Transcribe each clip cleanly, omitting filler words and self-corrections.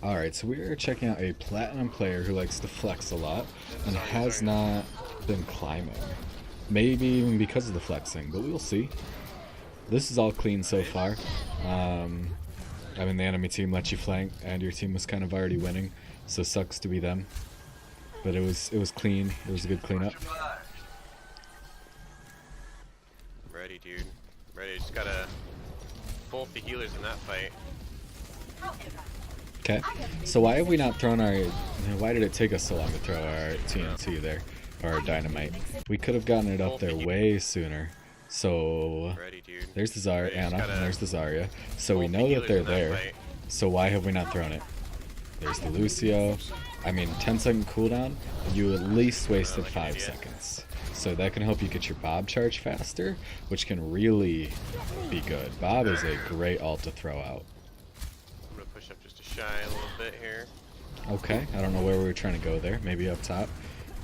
Alright, so we're checking out a platinum player who likes to flex a lot and has not been climbing. Maybe even because of the flexing, but we'll see. This is all clean so far. I mean, the enemy team let you flank, and your team was kind of already winning, so sucks to be them. But it was clean. It was a good cleanup. Ready, dude. Ready. Just gotta both the healers in that fight. Okay. So why have we not thrown our? Why did it take us so long to throw our TNT there, or our dynamite? We could have gotten it up there way sooner. So Ready, dude. there's the Zarya, Anna, and there's the Zarya. So we know that they're there. So why have we not thrown it? There's the Lucio. I mean, 10-second cooldown, you at least wasted 5 seconds. So that can help you get your Bob charge faster, which can really be good. Bob is a great ult to throw out. I'm gonna push up just a shy a little bit here. Okay, I don't know where we were trying to go there. Maybe up top.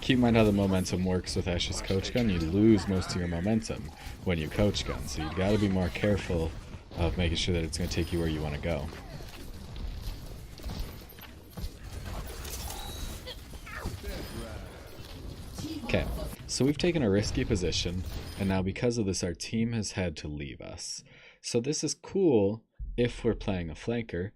Keep in mind how the momentum works with Ashe's coach gun. You lose most of your momentum when you coach gun, so you gotta be more careful of making sure that it's gonna take you where you want to go. Okay, so we've taken a risky position, and now because of this our team has had to leave us. So this is cool if we're playing a flanker,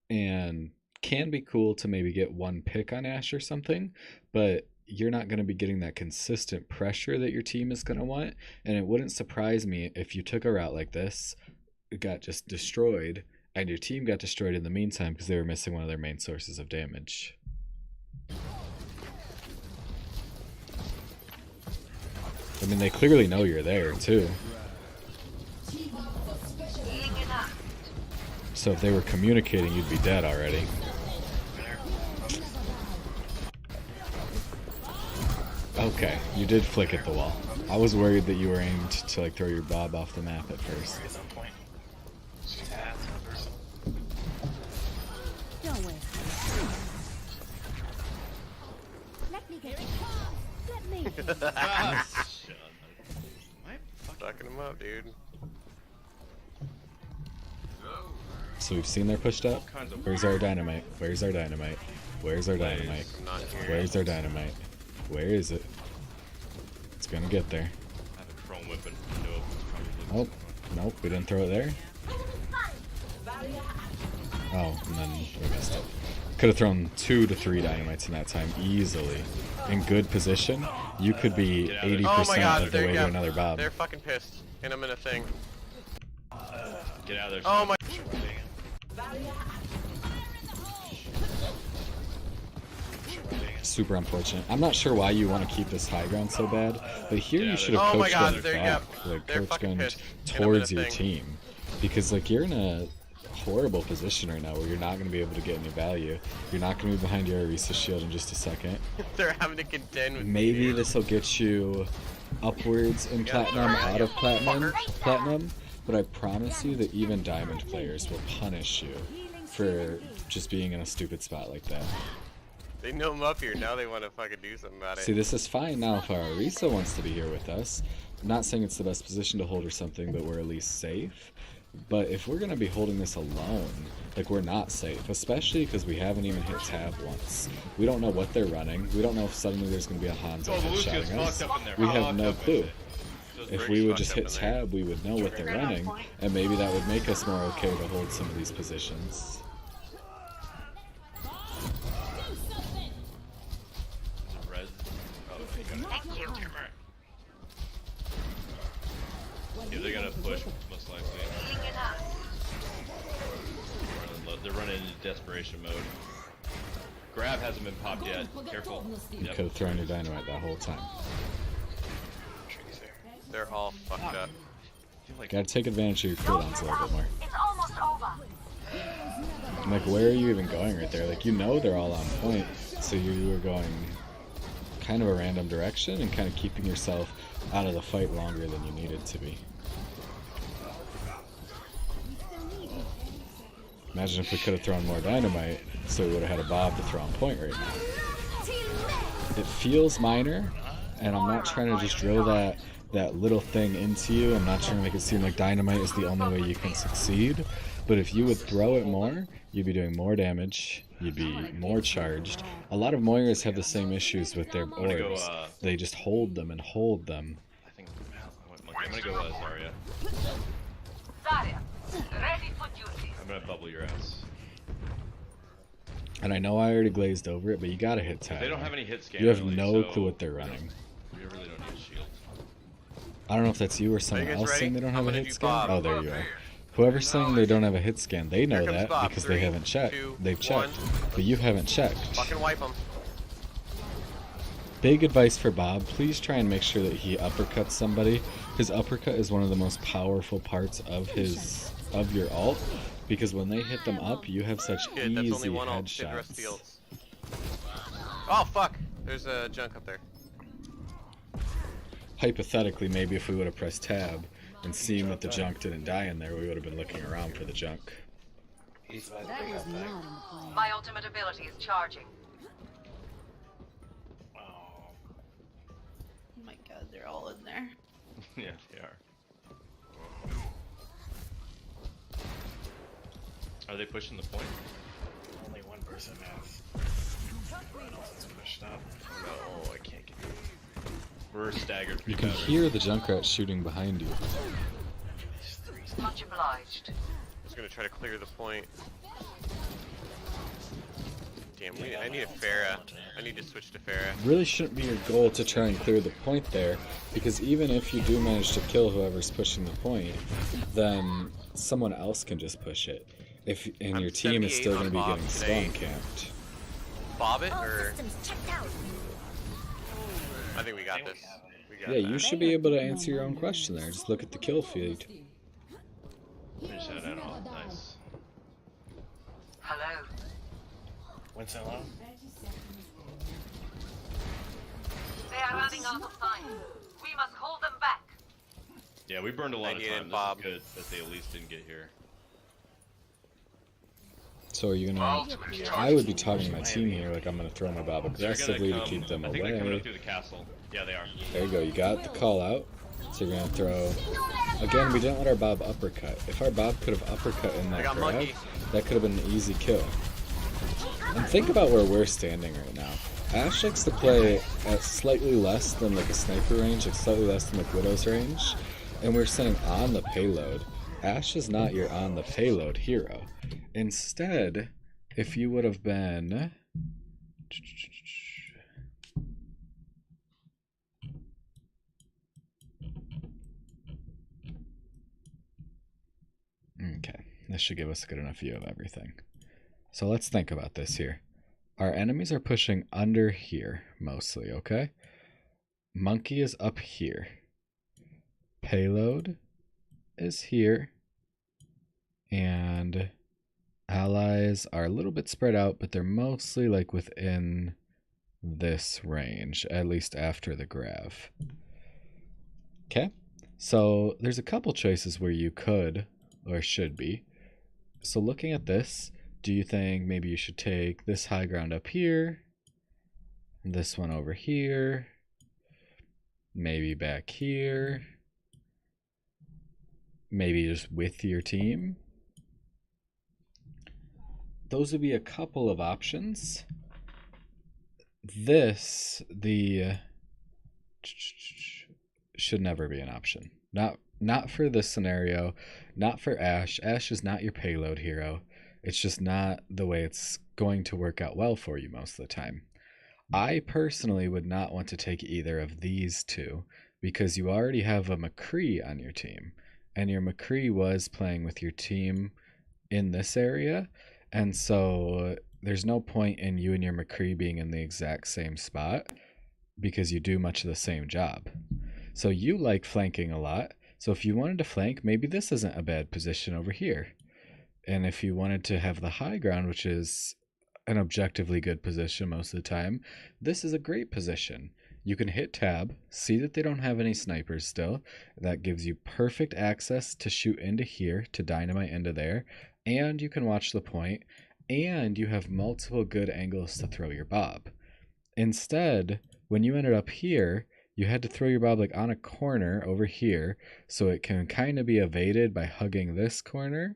and can be cool to maybe get one pick on Ashe or something, but you're not going to be getting that consistent pressure that your team is going to want, and it wouldn't surprise me if you took a route like this, got just destroyed, and your team got destroyed in the meantime because they were missing one of their main sources of damage. I mean, they clearly know you're there, too. So if they were communicating, you'd be dead already. Okay, you did flick at the wall. I was worried that you were aimed to like throw your Bob off the map at first. Don't wait. Let me get it. Let me. Fucking him up, dude. So we've seen they're pushed up. Where's our dynamite? Where's our dynamite? Where's our dynamite? Where's our dynamite? Where is it? It's gonna get there. Oh, nope, we didn't throw it there. Oh, and then we missed it. Could have thrown 2 to 3 dynamites in that time easily. In good position, you could be 80% of the way to another Bob. They're fucking pissed, and I'm in a thing. Get out of there. Oh my. Super unfortunate. I'm not sure why you want to keep this high ground so bad, but here you should have coach gunned back, like coach gunned towards your team, because like you're in a horrible position right now where you're not going to be able to get any value. You're not going to be behind your Arisa shield in just a second. They're having to contend with Maybe this will get you upwards in platinum, out of platinum, but I promise you that even diamond players will punish you for just being in a stupid spot like that. They know I'm up here, now they want to fucking do something about it. See, this is fine now if our Arisa wants to be here with us. I'm not saying it's the best position to hold or something, but we're at least safe. But if we're going to be holding this alone, like, we're not safe, especially because we haven't even hit tab once. We don't know what they're running. We don't know if suddenly there's going to be a Hanzo headshotting us. We have no clue. If we would just hit tab, we would know what they're running, and maybe that would make us more okay to hold some of these positions. Yeah, they're gonna push, most likely. They're running into desperation mode. Grab hasn't been popped yet. Careful. You could have thrown your dynamite that whole time. They're all fucked up. Gotta take advantage of your cooldowns a little bit more. It's almost over. Like, where are you even going right there? Like, you know they're all on point, so you were going kind of a random direction and kind of keeping yourself out of the fight longer than you needed to be. Imagine if we could have thrown more dynamite, so we would have had a Bob to throw on point right now. It feels minor, and I'm not trying to just drill that little thing into you. I'm not trying to make it seem like dynamite is the only way you can succeed. But if you would throw it more, you'd be doing more damage, you'd be more charged. A lot of Moiras have the same issues with their gonna go, orbs. They just hold them and hold them. I think I'm gonna go Zarya. Zarya, ready for duty. I'm gonna bubble your ass. And I know I already glazed over it, but you gotta hit tab. They don't have any hit scan. You have really, no so clue what they're running. We really don't need a shield. I don't know if that's you or someone guys else ready? saying they don't have a I'm gonna hit do scan. Bob. Oh, there you are. Whoever's saying they don't have a hit scan, they know Here comes that Bob. because 3, they haven't checked. 2, They've 1. checked, but you haven't checked. Fucking wipe him. Big advice for Bob, please try and make sure that he uppercuts somebody. His uppercut is one of the most powerful parts of your ult, because when they hit them up, you have such Good, that's only easy one ult. Did the rest of the headshots. ults. Oh fuck! There's a junk up there. Hypothetically, maybe if we would have pressed tab and seen that the junk didn't die in there, we would have been looking around for the junk. That was not in the plan. My ultimate ability is charging. Oh my god, they're all in there. Yeah, they are. Are they pushing the point? Only one person has. Everyone else is pushed up. No, I can't get you. We're staggered You pretty can bad. hear the Junkrat shooting behind you. These three. Much obliged. I was gonna try to clear the point. Damn, I need a Phara. I need to switch to Phara. Really shouldn't be your goal to try and clear the point there, because even if you do manage to kill whoever's pushing the point, then someone else can just push it. And I'm your team is 78 still on going to be Bob getting today. spawn camped. Bob it, All or systems checked out. I think we got this. We got Yeah, that. you should be able to answer your own question there. Just look at the kill feed. Finish that out off. Nice. Hello. Winston low. They are running out of time. We must hold them back. Yeah, we burned a lot of 98, time. This Bob. is good that they at least didn't get here. So are you going to... I would be talking to my team here like I'm going to throw my Bob They're aggressively gonna to keep them I think they're coming away. up through the castle. Yeah, they are. There you go, you got the call out. So you're going to throw... Again, we didn't let our Bob uppercut. If our Bob could have uppercut in I that got grab, monkey. that could have been an easy kill. And think about where we're standing right now. Ashe likes to play at slightly less than like a sniper range, like slightly less than like Widow's range. And we're saying on the payload. Ashe is not your on the payload hero. Instead, if you would have been... Okay, this should give us a good enough view of everything. So let's think about this here. Our enemies are pushing under here, mostly, okay? Monkey is up here. Payload is here. And allies are a little bit spread out, but they're mostly like within this range, at least after the grav. Okay, so there's a couple choices where you could or should be. So looking at this, do you think maybe you should take this high ground up here, this one over here, maybe back here, maybe just with your team? Those would be a couple of options. This, should never be an option. Not for this scenario, not for Ashe. Ashe is not your payload hero. It's just not the way it's going to work out well for you most of the time. I personally would not want to take either of these two because you already have a McCree on your team, and your McCree was playing with your team in this area, and so there's no point in you and your McCree being in the exact same spot because you do much of the same job. So you like flanking a lot. So if you wanted to flank, maybe this isn't a bad position over here. And if you wanted to have the high ground, which is an objectively good position most of the time, this is a great position. You can hit tab, see that they don't have any snipers still. That gives you perfect access to shoot into here, to dynamite into there, and you can watch the point, and you have multiple good angles to throw your Bob. Instead, when you ended up here, you had to throw your Bob like on a corner over here, so it can kind of be evaded by hugging this corner,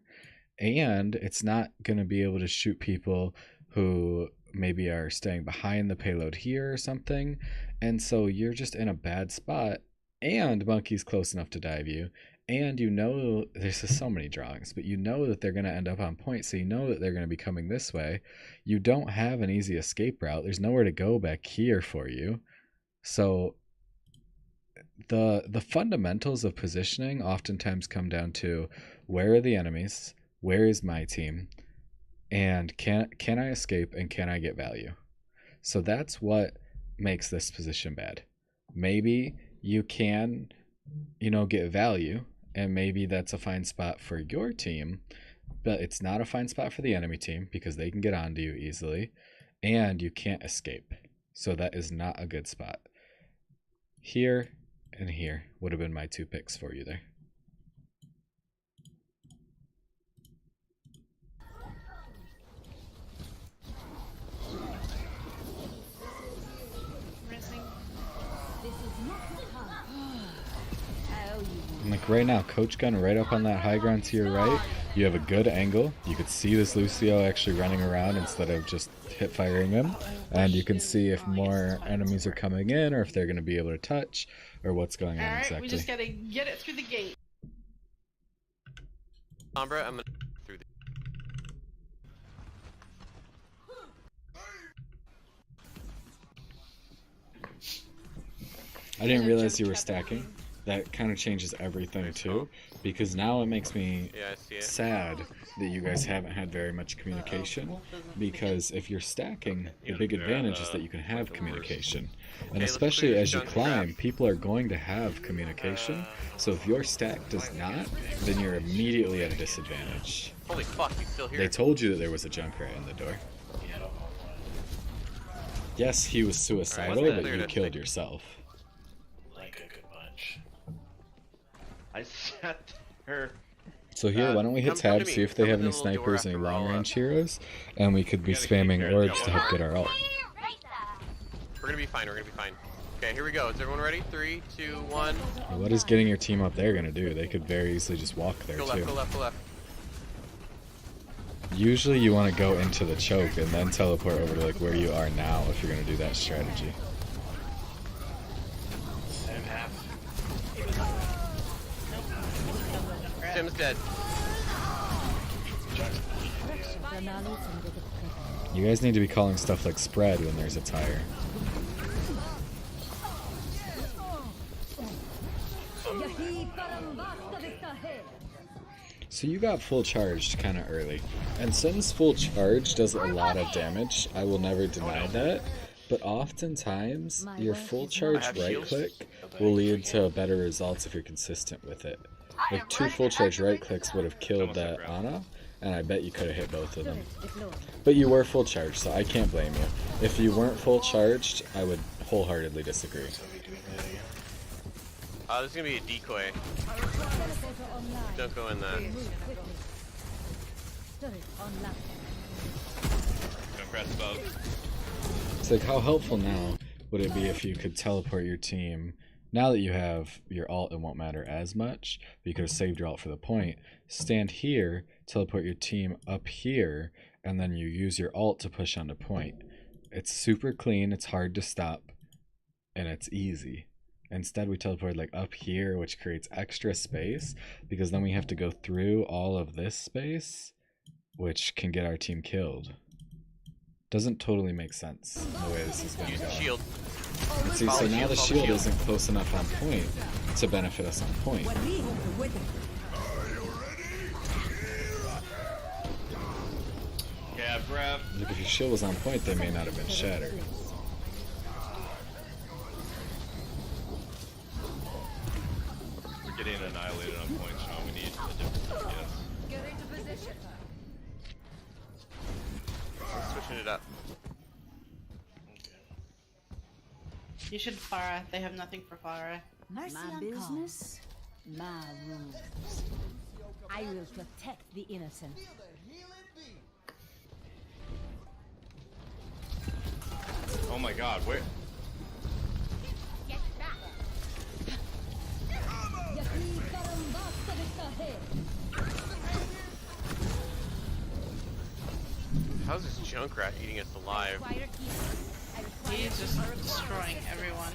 and it's not going to be able to shoot people who maybe are staying behind the payload here or something. And so you're just in a bad spot, and Monkey's close enough to dive you, and you know there's just so many drawings, but you know that they're going to end up on point, so you know that they're going to be coming this way. You don't have an easy escape route. There's nowhere to go back here for you. So the fundamentals of positioning oftentimes come down to, where are the enemies, where is my team, and can I escape, and can I get value? So that's what makes this position bad. Maybe you can, get value, and maybe that's a fine spot for your team, but it's not a fine spot for the enemy team because they can get onto you easily, and you can't escape. So that is not a good spot. Here and here would have been my 2 picks for you there. And like right now, Coach Gun right up on that high ground to your right. You have a good angle. You could see this Lucio actually running around instead of just hip firing him. And you can see if more enemies are coming in, or if they're going to be able to touch, or what's going on exactly. We just gotta get it through the gate. Sombra, I'm gonna through the... I didn't realize you were stacking. That kind of changes everything too, because now it makes me sad that you guys haven't had very much communication, because if you're stacking, the big advantage is that you can have communication, and especially as you climb, people are going to have communication. So if your stack does not, then you're immediately at a disadvantage. Holy fuck, he's still here. They told you that there was a Junkrat in the door. Yes, he was suicidal, but you killed yourself. I sat there. So here, why don't we hit tab, see if they have any snipers, any long-range heroes, and we could be spamming orbs to help get our ult. We're gonna be fine, we're gonna be fine. Okay, here we go. Is everyone ready? 3, 2, 1. What is getting your team up there gonna do? They could very easily just walk there, Go left, too. go left, go left. Usually you want to go into the choke and then teleport over to like where you are now if you're gonna do that strategy. Tim's dead. You guys need to be calling stuff like spread when there's a tire. So you got full charged kind of early, and since full charge does a lot of damage, I will never deny that, but oftentimes your full charge right click will lead to better results if you're consistent with it. Like 2 full charge right clicks would have killed that Ana, and I bet you could have hit both of them. But you were full charged, so I can't blame you. If you weren't full charged, I would wholeheartedly disagree. This is gonna be a decoy. Don't go in that. It's like, how helpful now would it be if you could teleport your team? Now that you have your ult, it won't matter as much, but you could have saved your ult for the point. Stand here, teleport your team up here, and then you use your ult to push onto point. It's super clean, it's hard to stop, and it's easy. Instead, we teleport like up here, which creates extra space, because then we have to go through all of this space, which can get our team killed. Doesn't totally make sense the way this is going to go. Shield. See, so now the shield isn't close enough on point to benefit us on point. Yeah, grab. Look, if your shield was on point, they may not have been shattered. We're getting annihilated on point, Sean. We need a different yes. Get into position. Switching it up. You should Phara. They have nothing for Phara. My business, my rules. I will protect the innocent. Oh my god, where? Get back. How's this Junkrat eating us alive? He's just destroying everyone.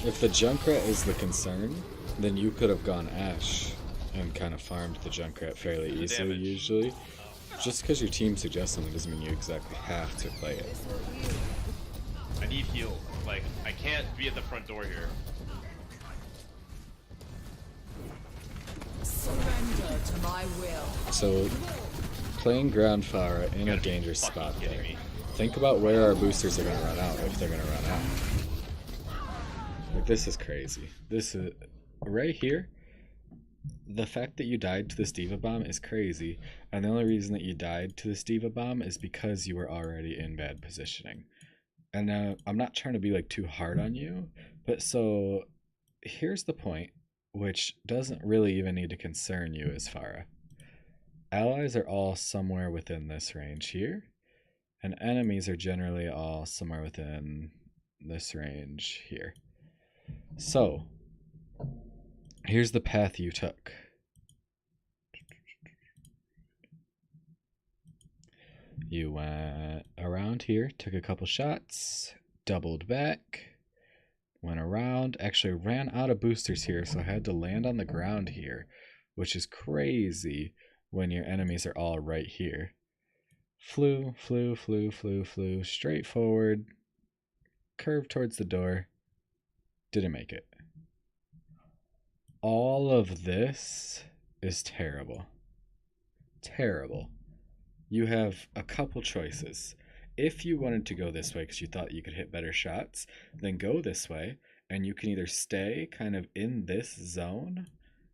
If the Junkrat is the concern, then you could have gone Ashe and kind of farmed the Junkrat fairly easily, damage. usually. Just because your team suggests something doesn't mean you exactly have to play it. I need heal. Like, I can't be at the front door here. Surrender to my will. So, playing ground Phara in a Gotta be dangerous fucking spot kidding there. me. Think about where our boosters are going to run out, if they're going to run out. Like, this is crazy. This is... Right here, the fact that you died to this Diva Bomb is crazy, and the only reason that you died to this Diva Bomb is because you were already in bad positioning. And I'm not trying to be like too hard on you, but so here's the point, which doesn't really even need to concern you as Phara. Allies are all somewhere within this range here, and enemies are generally all somewhere within this range here. So, here's the path you took. You went around here, took a couple shots, doubled back, went around, actually ran out of boosters here, so I had to land on the ground here, which is crazy when your enemies are all right here. Flew, straight forward, curved towards the door, didn't make it. All of this is terrible. Terrible. You have a couple choices. If you wanted to go this way because you thought you could hit better shots, then go this way, and you can either stay kind of in this zone.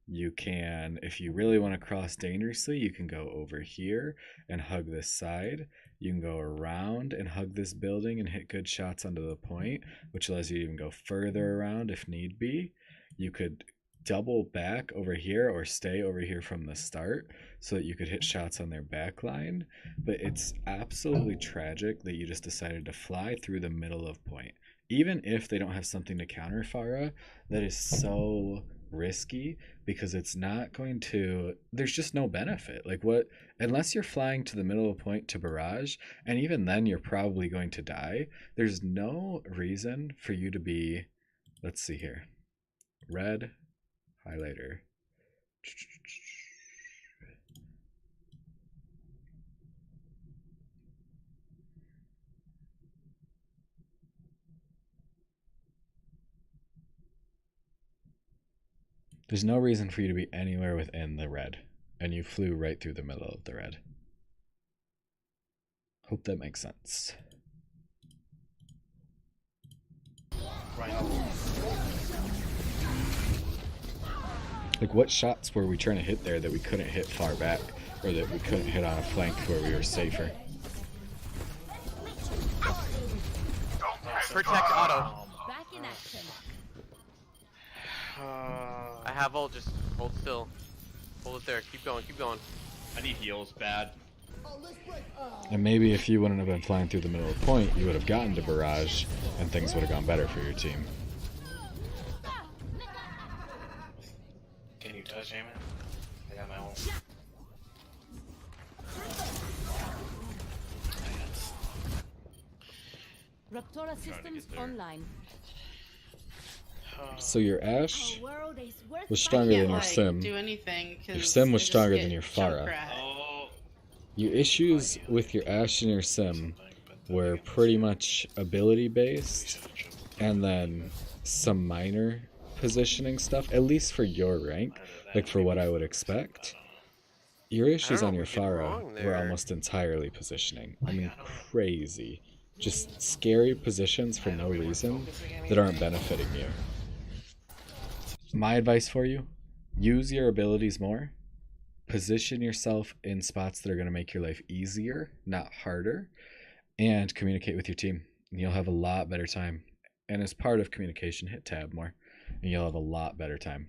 You can, if you really want to cross dangerously, you can go over here and hug this side. You can go around and hug this building and hit good shots onto the point, which allows you to even go further around if need be. You could double back over here or stay over here from the start so that you could hit shots on their back line, but it's absolutely tragic that you just decided to fly through the middle of point. Even if they don't have something to counter Phara, that is so risky because it's not going to, there's just no benefit. Like, what, unless you're flying to the middle of point to barrage, and even then you're probably going to die, there's no reason for you to be, let's see here, red highlighter. There's no reason for you to be anywhere within the red, and you flew right through the middle of the red. Hope that makes sense. Like, what shots were we trying to hit there that we couldn't hit far back, or that we couldn't hit on a flank where we were safer? Protect auto. Back in action. I have ult, just hold still. Hold it there, keep going, keep going. I need heals bad. And maybe if you wouldn't have been flying through the middle of the point, you would have gotten to barrage, and things would have gone better for your team. Can you touch Jamin? I got my own. Raptora systems there. online. So your Ashe Our world is worth was I stronger can't than your like sim. do anything because Your sim was stronger than your Phara. Oh, Your issues with your Ashe and your sim were pretty much ability based, and then some minor positioning stuff, at least for your rank, like for what I would expect. Your issues know on what your we did Phara wrong were there. almost entirely positioning. I mean, crazy. Just scary positions for no reason that aren't benefiting you. My advice for you, use your abilities more. Position yourself in spots that are going to make your life easier, not harder, and communicate with your team. And you'll have a lot better time. And as part of communication, hit tab more, and you'll have a lot better time.